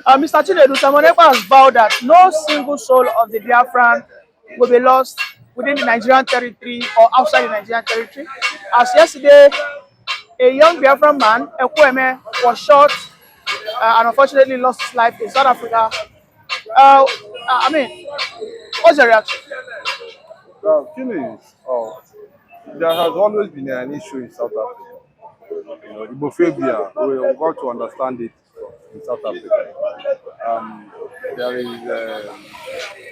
Mr. Chinedu, Simon Ekpa has vowed that no single soul of the Biafran will be lost within the Nigerian territory or outside the Nigerian territory. As yesterday, a young Biafran man, Ekweme, was shot and unfortunately lost his life in South Africa. I mean, what's your reaction? The thing is, there has always been an issue in South Africa. Igbofobia, we got to understand it in South Africa. There is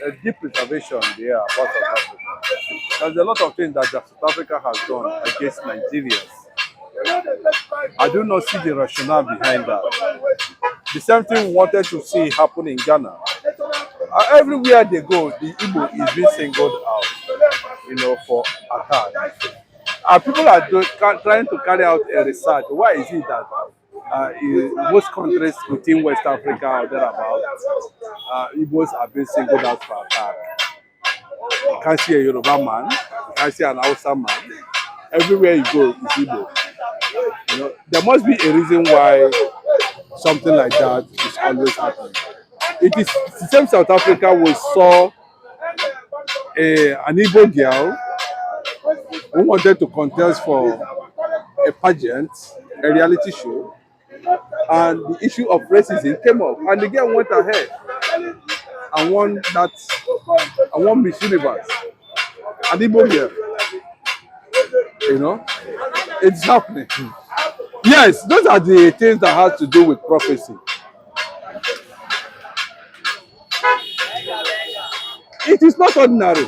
a deep reservation there about South Africa. There's a lot of things that South Africa has done against Nigerians. I do not see the rationale behind that. The same thing we wanted to see happen in Ghana. Everywhere they go, the Igbo is being singled out, for attack. People are trying to carry out a research. Why is it that in most countries within West Africa or thereabouts, Igbos are being singled out for attack? You can't see a Yoruba man, you can't see an Hausa man. Everywhere you go, it's Igbo. There must be a reason why something like that is always happening. It is the same South Africa we saw an Igbo girl who wanted to contest for a pageant, a reality show, and the issue of racism came up, and the girl went ahead and won Miss Universe. An Igbo girl, it's happening. Yes, those are the things that have to do with prophecy. It is not ordinary.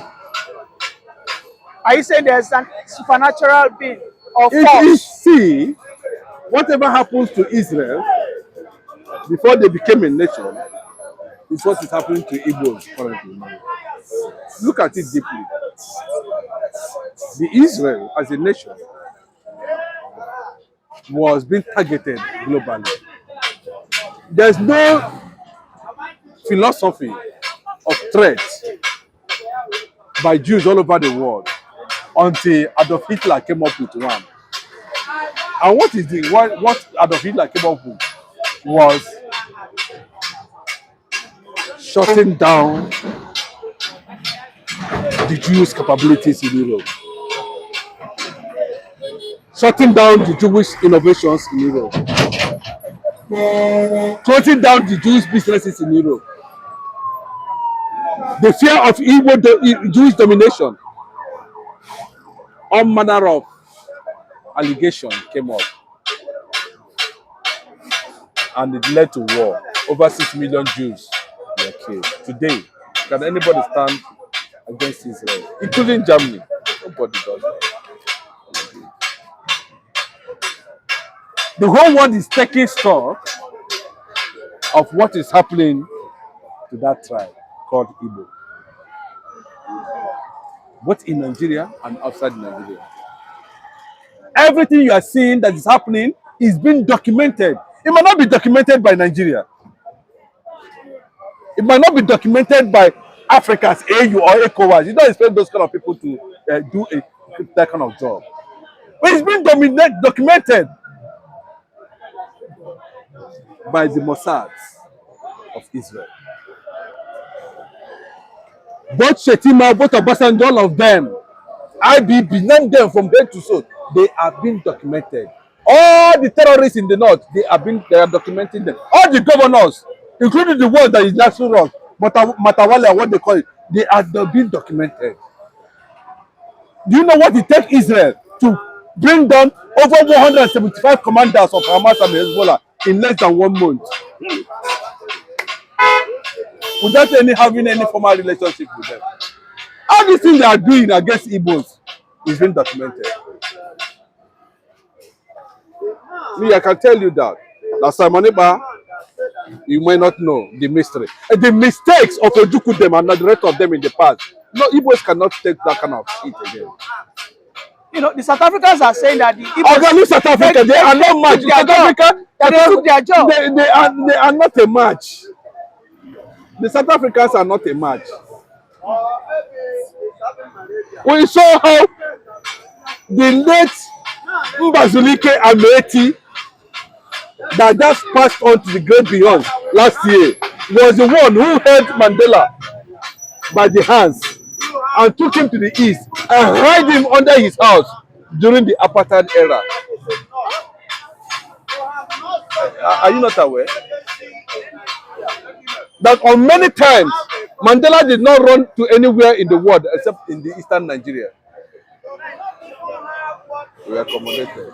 Are you saying there's an supernatural being or It force? is, see, whatever happens to Israel before they became a nation is what is happening to Igbos currently. Look at it deeply. The Israel as a nation was being targeted globally. There's no philosophy of threat by Jews all over the world until Adolf Hitler came up with one. And what Adolf Hitler came up with was shutting down the Jewish capabilities in Europe, shutting down the Jewish innovations in Europe, closing down the Jewish businesses in Europe. The fear of Jewish domination, all manner of allegation came up, and it led to war. Over 6 million Jews were killed. Today, can anybody stand against Israel, including Germany? Nobody does that. The whole world is taking stock of what is happening to that tribe called Igbo, both in Nigeria and outside Nigeria. Everything you are seeing that is happening is being documented. It might not be documented by Nigeria. It might not be documented by Africa's AU or ECOWAS. You don't expect those kind of people to do that kind of job. But it's being documented by the Mossad of Israel. Both Shetima, both Obasanjo, all of them, IBB, name them from head to toe, they are being documented. All the terrorists in the north, they are documenting them. All the governors, including the one that is National Rock, Matawale, what they call it, they are being documented. Do you know what it takes Israel to bring down over 175 commanders of Hamas and Hezbollah in less than 1 month? Without having any formal relationship with them. All these things they are doing against Igbos is being documented. Me, I can tell you that. Simon Ekpa, you may not know the mystery. And the mistakes of Ojukwu and the rest of them in the past. No, Igbos cannot take that kind of shit again. The South Africans are saying that the Igbos, South Africa, they are not match. South Africa, they took their job. They are not a match. The South Africans are not a match. We saw how the late Mbazulike Ameti that just passed on to the great beyond last year was the one who held Mandela by the hands and took him to the east and hid him under his house during the apartheid era. Are you not aware that on many times Mandela did not run to anywhere in the world except in the eastern Nigeria? We accommodated.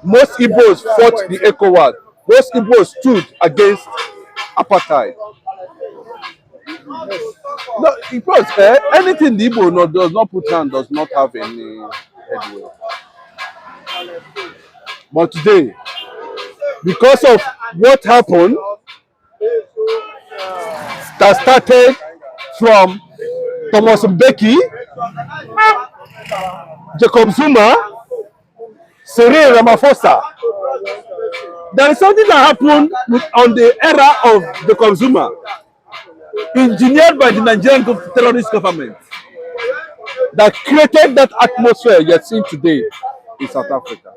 Most Igbos fought the ECOWAS. Most Igbos stood against apartheid. No, because anything the Igbo does not put hand does not have any headway. But today, because of what happened, that started from Thomas Mbeki, Jacob Zuma, Cyril Ramaphosa. There is something that happened on the era of Jacob Zuma, engineered by the Nigerian terrorist government, that created that atmosphere you're seeing today in South Africa.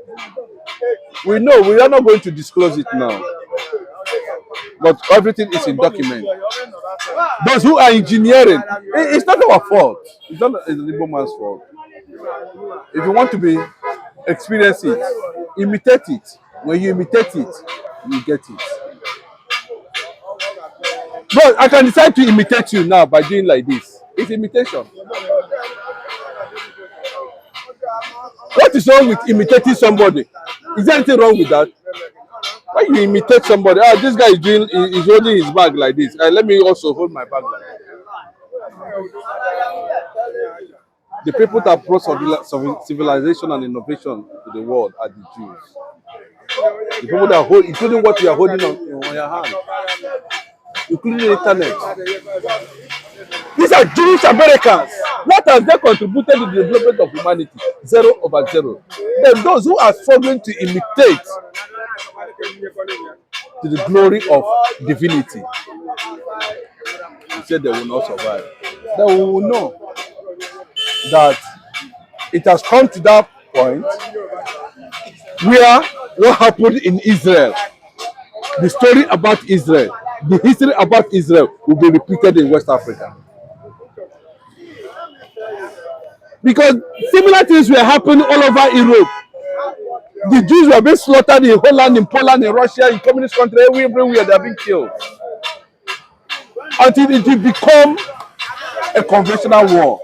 We know we are not going to disclose it now, but everything is in document. Those who are engineering, it's not our fault. It's not the Igbo man's fault. If you want to be experience it, imitate it. When you imitate it, you get it. But I can decide to imitate you now by doing like this. It's imitation. What is wrong with imitating somebody? Is there anything wrong with that? When you imitate somebody, this guy is holding his bag like this. Let me also hold my bag like that. The people that brought civilization and innovation to the world are the Jews. The people that hold, including what you are holding on your hand, including the internet. These are Jewish Americans. What has they contributed to the development of humanity? 0/0. Then those who are struggling to imitate to the glory of divinity, he said they will not survive. Then we will know that it has come to that point where what happened in Israel, the story about Israel, the history about Israel will be repeated in West Africa. Because similar things were happening all over Europe. The Jews were being slaughtered in Holland, in Poland, in Russia, in communist countries, everywhere they are being killed. Until it will become a conventional war.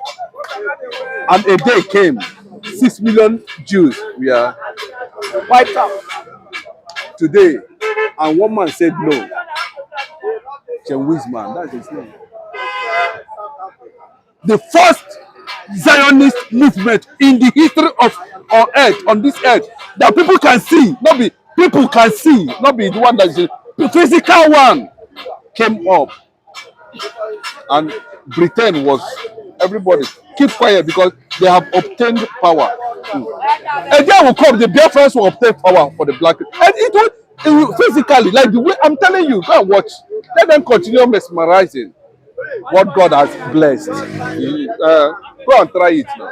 And a day came, 6 million Jews were wiped out today. And one man said no. Wisman, that's his name. The first Zionist movement in the history of our earth, on this earth, that people can see, not be people can see, not be the one that is the physical one, came up. And Britain was, everybody keep quiet because they have obtained power. And then will come, the Biafrans will obtain power for the black. And it will physically, like the way I'm telling you, go and watch. Let them continue mesmerizing what God has blessed. Go and try it now.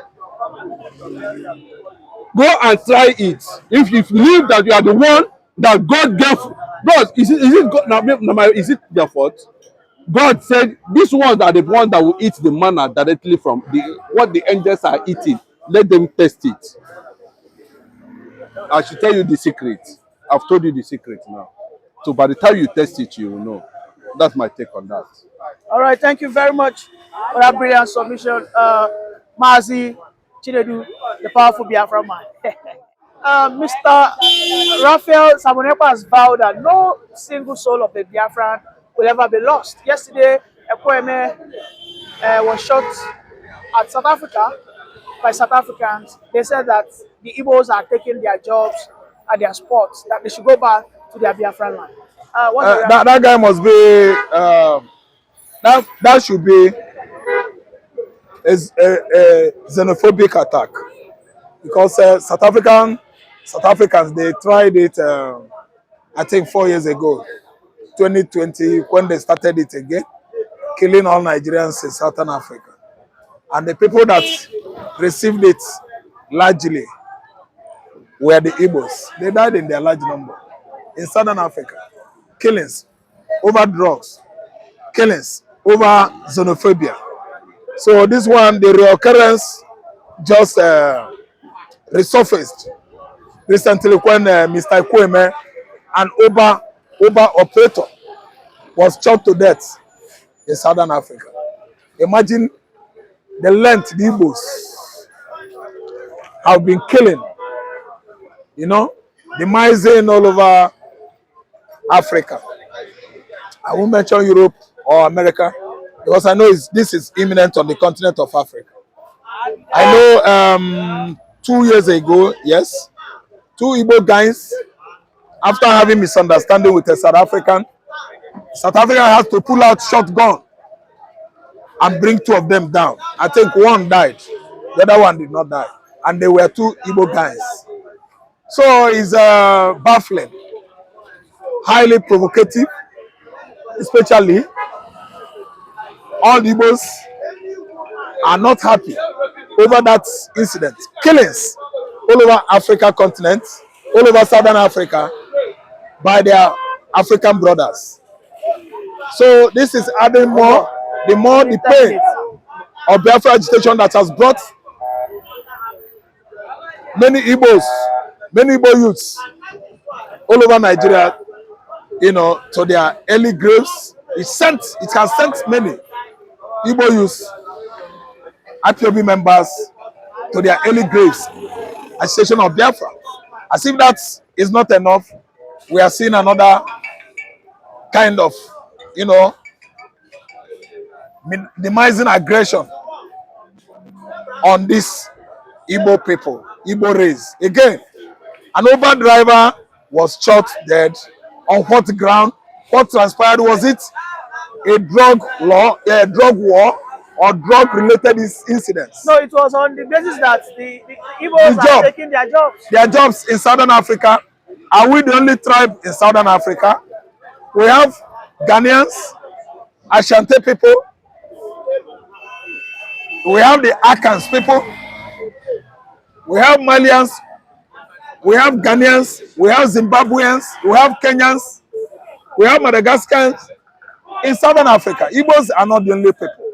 Go and try it. If you believe that you are the one that God gave, God, is it God, now, is it their fault? God said, "These ones are the ones that will eat the manna directly from what the angels are eating. Let them test it." I should tell you the secret. I've told you the secret now. So by the time you test it, you will know. That's my take on that. All right, thank you very much for that brilliant submission, Mazi Chinedu, the powerful Biafra man. Mr. Raphael Samonekpa has vowed that no single soul of the Biafran will ever be lost. Yesterday, Ekpa was shot at South Africa by South Africans. They said that the Igbos are taking their jobs and their sports, that they should go back to their Biafran land. That guy must be that should be a xenophobic attack, because South Africans, they tried it I think 4 years ago, 2020, when they started it again, killing all Nigerians in Southern Africa, and the people that received it largely were the Igbos. They died in their large number. In Southern Africa, killings over drugs, killings over xenophobia. So this one, the reoccurrence just resurfaced recently when Mr. Kwame, an Uber operator, was shot to death in Southern Africa. Imagine the length the Igbos have been killing, demising all over Africa. I won't mention Europe or America because I know this is imminent on the continent of Africa. I know 2 years ago, yes, two Igbo guys, after having misunderstanding with a South African has to pull out shotgun and bring two of them down. I think one died, the other one did not die, and they were two Igbo guys. So it's baffling, highly provocative, especially all the Igbos are not happy over that incident. Killings all over Africa continent, all over Southern Africa by their African brothers. So this is adding more the pain of Biafra agitation that has brought many Igbos, many Igbo youths all over Nigeria, to their early graves. It has sent many Igbo youths, IPOB members, to their early graves. Agitation of Biafra. As if that is not enough, we are seeing another kind of, minimizing aggression on this Igbo people, Igbo race. Again, an Uber driver was shot dead. On what ground? What transpired? Was it a drug war, or drug-related incidents? No, it was on the basis that the Igbos are taking their jobs. Their jobs in Southern Africa. Are we the only tribe in Southern Africa? We have Ghanaians, Ashanti people. We have the Akans people. We have Malians. We have Ghanaians. We have Zimbabweans. We have Kenyans. We have Madagascans. In Southern Africa, Igbos are not the only people.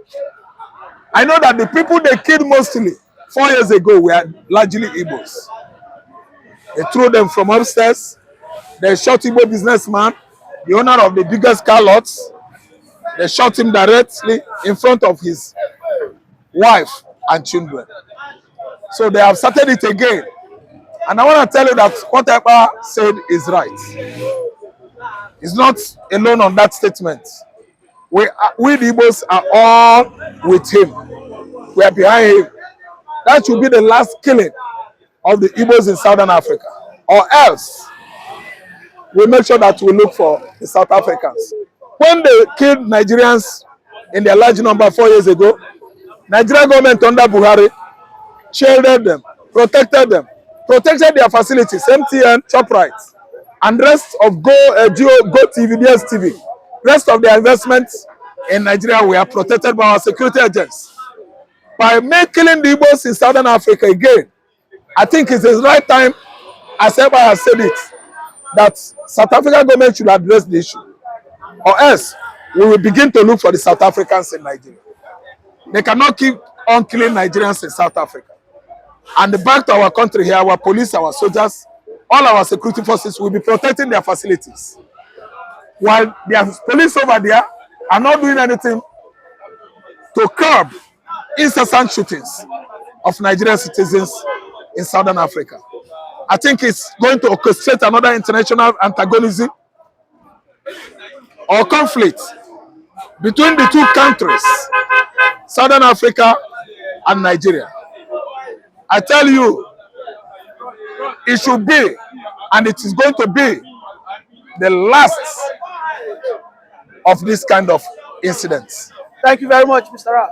I know that the people they killed mostly 4 years ago were largely Igbos. They threw them from upstairs. They shot Igbo businessman, the owner of the biggest car lots. They shot him directly in front of his wife and children. So they have started it again. And I want to tell you that what Ekpa said is right. He's not alone on that statement. We the Igbos are all with him. We are behind him. That should be the last killing of the Igbos in Southern Africa. Or else, we make sure that we look for the South Africans. When they killed Nigerians in their large number 4 years ago, Nigerian government under Buhari shielded them, protected their facilities, MTN, ShopRite, and rest of Go TV, DSTV. Rest of their investments in Nigeria were protected by our security agents. By killing the Igbos in Southern Africa again, I think it's the right time, as Ekpa has said it, that South African government should address the issue. Or else, we will begin to look for the South Africans in Nigeria. They cannot keep on killing Nigerians in South Africa. And back to our country here, our police, our soldiers, all our security forces will be protecting their facilities. While their police over there are not doing anything to curb incessant shootings of Nigerian citizens in Southern Africa. I think it's going to orchestrate another international antagonism or conflict between the two countries, Southern Africa and Nigeria. I tell you, it should be, and it is going to be, the last of this kind of incidents. Thank you very much, Mr. Ra.